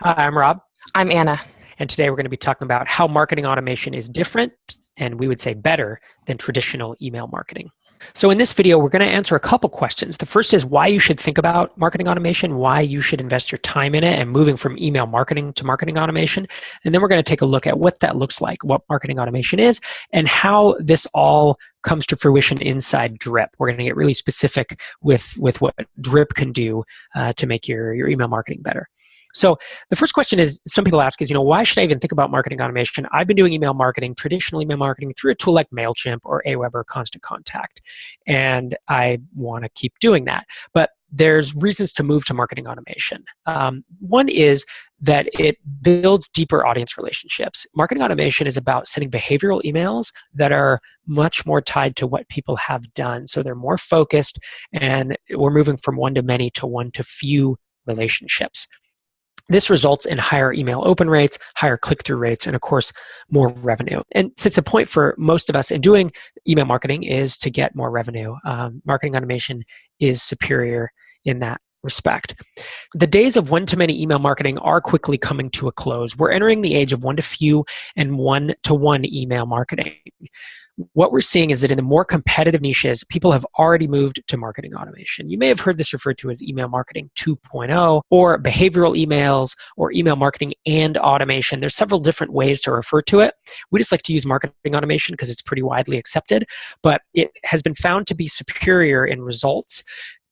Hi, I'm Rob, I'm Anna. and today we're going to be talking about how marketing automation is different, and we would say better than traditional email marketing. So in this video, we're going to answer a couple questions. The first is why you should think about marketing automation, why you should invest your time in it and moving from email marketing to marketing automation. And then we're going to take a look at what that looks like, what marketing automation is, and how this all comes to fruition inside Drip. We're going to get really specific with what Drip can do to make your email marketing better. So the first question is, some people ask is, why should I even think about marketing automation? I've been doing email marketing, traditional email marketing, through a tool like MailChimp or Aweber or Constant Contact, and I want to keep doing that. But there's reasons to move to marketing automation. One is that it builds deeper audience relationships. Marketing automation is about sending behavioral emails that are much more tied to what people have done. So they're more focused, and we're moving from one to many to one to few relationships. This results in higher email open rates, higher click-through rates, and of course, more revenue. And since the point for most of us in doing email marketing is to get more revenue, marketing automation is superior in that respect. The days of one-to-many email marketing are quickly coming to a close. We're entering the age of one-to-few and one-to-one email marketing. What we're seeing is that in the more competitive niches, people have already moved to marketing automation. You may have heard this referred to as email marketing 2.0 or behavioral emails or email marketing and automation. There's several different ways to refer to it. We just like to use marketing automation because it's pretty widely accepted, but it has been found to be superior in results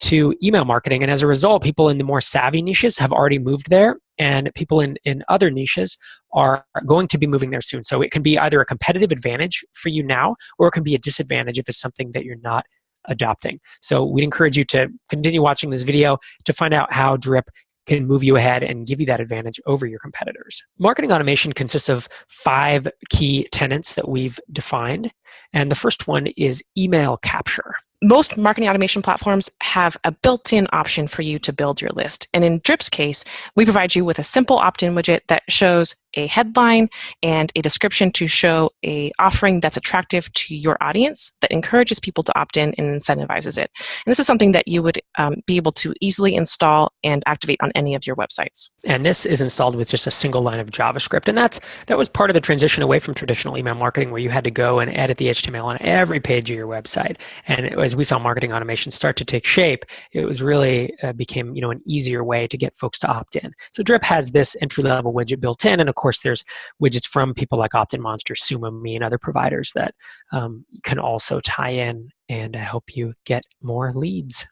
to email marketing. And as a result, people in the more savvy niches have already moved there, and people in other niches are going to be moving there soon. So it can be either a competitive advantage for you now, or it can be a disadvantage if it's something that you're not adopting. So we'd encourage you to continue watching this video to find out how Drip can move you ahead and give you that advantage over your competitors. Marketing automation consists of 5 key tenets that we've defined. And the first one is email capture. Most marketing automation platforms have a built-in option for you to build your list. And in Drip's case, we provide you with a simple opt-in widget that shows a headline and a description to show a offering that's attractive to your audience, that encourages people to opt in and incentivizes it. And this is something that you would be able to easily install and activate on any of your websites. And this is installed with just a single line of JavaScript. And that was part of the transition away from traditional email marketing, where you had to go and edit the HTML on every page of your website. And as we saw marketing automation start to take shape, it was really became an easier way to get folks to opt in. So Drip has this entry-level widget built in, and of course there's widgets from people like Opt-in Monster, SumoMe, and other providers that can also tie in and help you get more leads.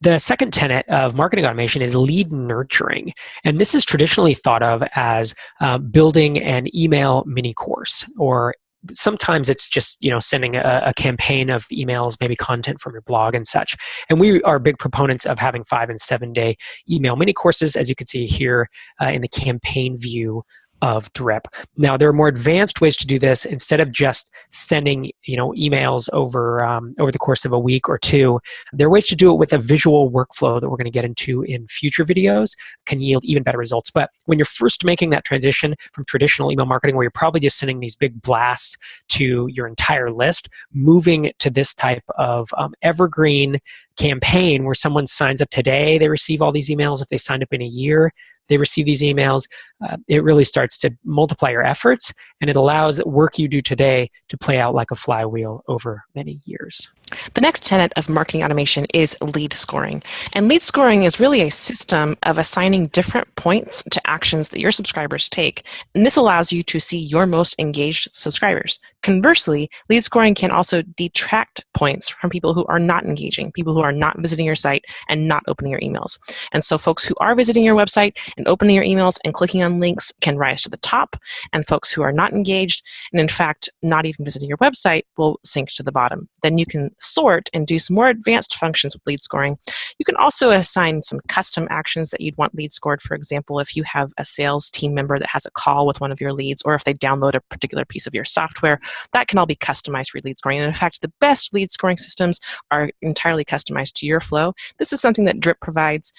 The second tenet of marketing automation is lead nurturing. And this is traditionally thought of as building an email mini course, or sometimes it's just sending a campaign of emails, maybe content from your blog and such. And we are big proponents of having 5 and 7 day email mini courses, as you can see here in the campaign view of Drip. Now, there are more advanced ways to do this. Instead of just sending emails over the course of a week or two, there are ways to do it with a visual workflow that we're going to get into in future videos. Can yield even better results. But when you're first making that transition from traditional email marketing, where you're probably just sending these big blasts to your entire list, moving to this type of evergreen campaign where someone signs up today, they receive all these emails. If they signed up in a year, they receive these emails. It really starts to multiply your efforts, and it allows work you do today to play out like a flywheel over many years. The next tenet of marketing automation is lead scoring. And lead scoring is really a system of assigning different points to actions that your subscribers take. And this allows you to see your most engaged subscribers. Conversely, lead scoring can also detract points from people who are not engaging, people who are not visiting your site and not opening your emails. And so folks who are visiting your website and opening your emails and clicking on links can rise to the top, and folks who are not engaged and in fact not even visiting your website will sink to the bottom. Then you can sort and do some more advanced functions with lead scoring. You can also assign some custom actions that you'd want lead scored. For example, if you have a sales team member that has a call with one of your leads, or if they download a particular piece of your software, that can all be customized for lead scoring. And in fact, the best lead scoring systems are entirely customized to your flow. This is something that Drip provides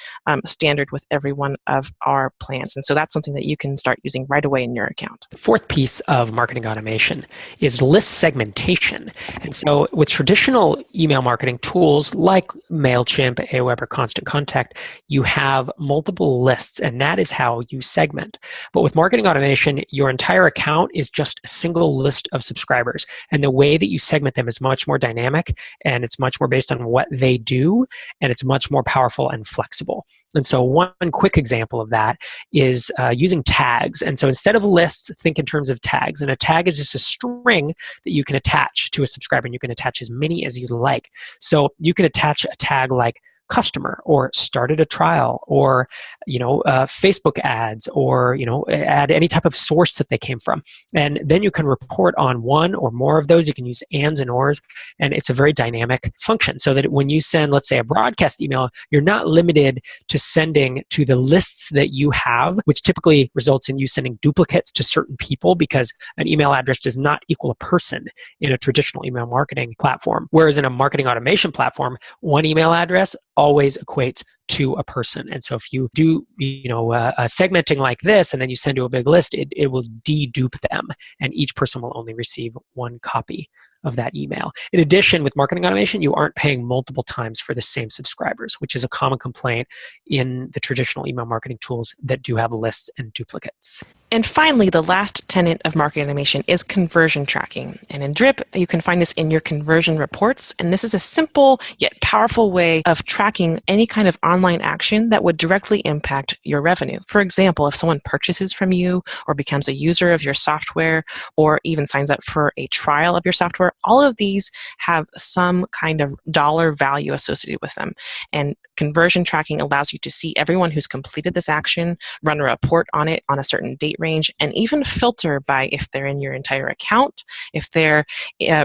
standard with every one of our plans. And so that's something that you can start using right away in your account. The fourth piece of marketing automation is list segmentation. And so with traditional traditional email marketing tools like MailChimp, Aweber, Constant Contact, you have multiple lists, and that is how you segment. But with marketing automation, your entire account is just a single list of subscribers. And the way that you segment them is much more dynamic, and it's much more based on what they do, and it's much more powerful and flexible. And so one quick example of that is using tags. And so instead of lists, think in terms of tags. And a tag is just a string that you can attach to a subscriber, and you can attach as many as you like. So you can attach a tag like customer, or started a trial, or Facebook ads, or add any type of source that they came from, and then you can report on one or more of those. You can use ands and ors, and it's a very dynamic function, so that when you send, let's say, a broadcast email, you're not limited to sending to the lists that you have, which typically results in you sending duplicates to certain people, because an email address does not equal a person in a traditional email marketing platform. Whereas in a marketing automation platform, one email address always equates to a person. And so if you do segmenting like this, and then you send to a big list, it will dedupe them, and each person will only receive one copy of that email. In addition, with marketing automation, you aren't paying multiple times for the same subscribers, which is a common complaint in the traditional email marketing tools that do have lists and duplicates. And finally, the last tenet of marketing automation is conversion tracking. And in Drip, you can find this in your conversion reports. And this is a simple yet powerful way of tracking any kind of online action that would directly impact your revenue. For example, if someone purchases from you, or becomes a user of your software, or even signs up for a trial of your software, all of these have some kind of dollar value associated with them. And conversion tracking allows you to see everyone who's completed this action, run a report on it on a certain date range, and even filter by if they're in your entire account, if they're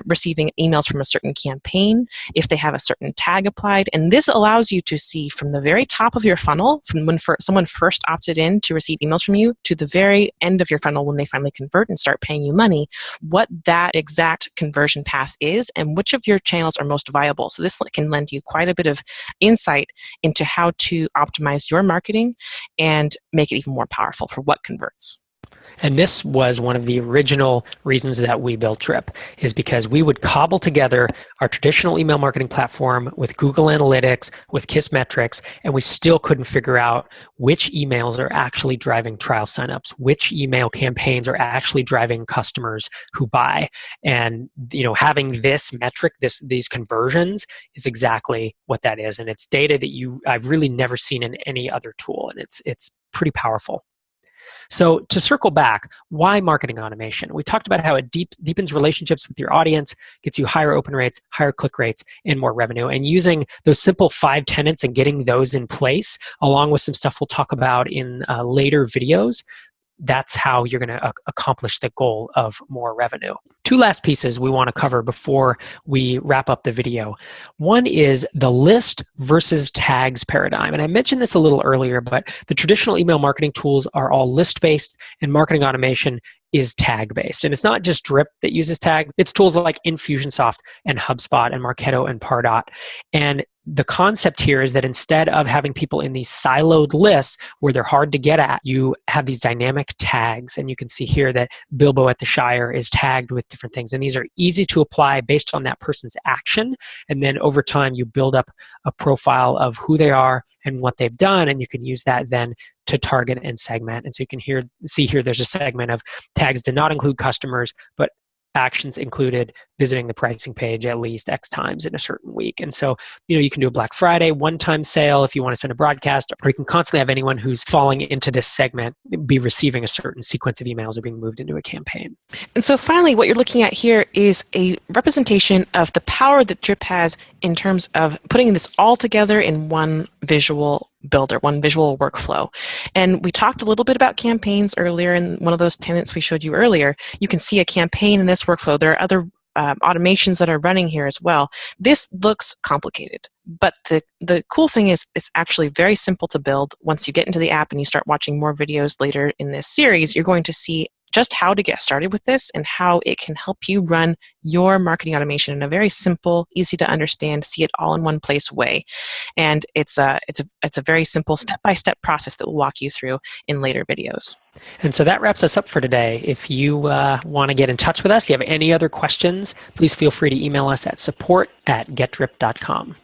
receiving emails from a certain campaign, if they have a certain tag applied. And this allows you to see from the very top of your funnel, from when someone first opted in to receive emails from you, to the very end of your funnel when they finally convert and start paying you money, what that exact conversion path is and which of your channels are most viable. So this can lend you quite a bit of insight into how to optimize your marketing and make it even more powerful for what converts. And this was one of the original reasons that we built Drip, is because we would cobble together our traditional email marketing platform with Google Analytics, with KISS metrics, and we still couldn't figure out which emails are actually driving trial signups, which email campaigns are actually driving customers who buy. And having this metric, these conversions, is exactly what that is. And it's data that I've really never seen in any other tool, and it's pretty powerful. So to circle back, why marketing automation? We talked about how it deepens relationships with your audience, gets you higher open rates, higher click rates, and more revenue. And using those simple 5 tenets and getting those in place, along with some stuff we'll talk about in later videos, that's how you're going to accomplish the goal of more revenue. 2 last pieces we want to cover before we wrap up the video. One is the list versus tags paradigm. And I mentioned this a little earlier, but the traditional email marketing tools are all list-based, and marketing automation is tag-based. And it's not just Drip that uses tags. It's tools like Infusionsoft and HubSpot and Marketo and Pardot. And the concept here is that instead of having people in these siloed lists where they're hard to get at, you have these dynamic tags. And you can see here that Bilbo at the Shire is tagged with different things. And these are easy to apply based on that person's action. And then over time, you build up a profile of who they are and what they've done. And you can use that then to target and segment. And so you can see here there's a segment of tags did not include customers, but actions included visiting the pricing page at least X times in a certain week. And so, you can do a Black Friday one-time sale if you want to send a broadcast, or you can constantly have anyone who's falling into this segment be receiving a certain sequence of emails or being moved into a campaign. And so finally, what you're looking at here is a representation of the power that Drip has in terms of putting this all together in one visual builder, one visual workflow. And we talked a little bit about campaigns earlier in one of those tenets we showed you earlier. You can see a campaign in this workflow. There are other automations that are running here as well. This looks complicated, but the cool thing is it's actually very simple to build. Once you get into the app and you start watching more videos later in this series, you're going to see just how to get started with this and how it can help you run your marketing automation in a very simple, easy to understand, see it all in one place way. And it's a very simple step-by-step process that we'll walk you through in later videos. And so that wraps us up for today. If you want to get in touch with us, you have any other questions, please feel free to email us at support@getdrip.com.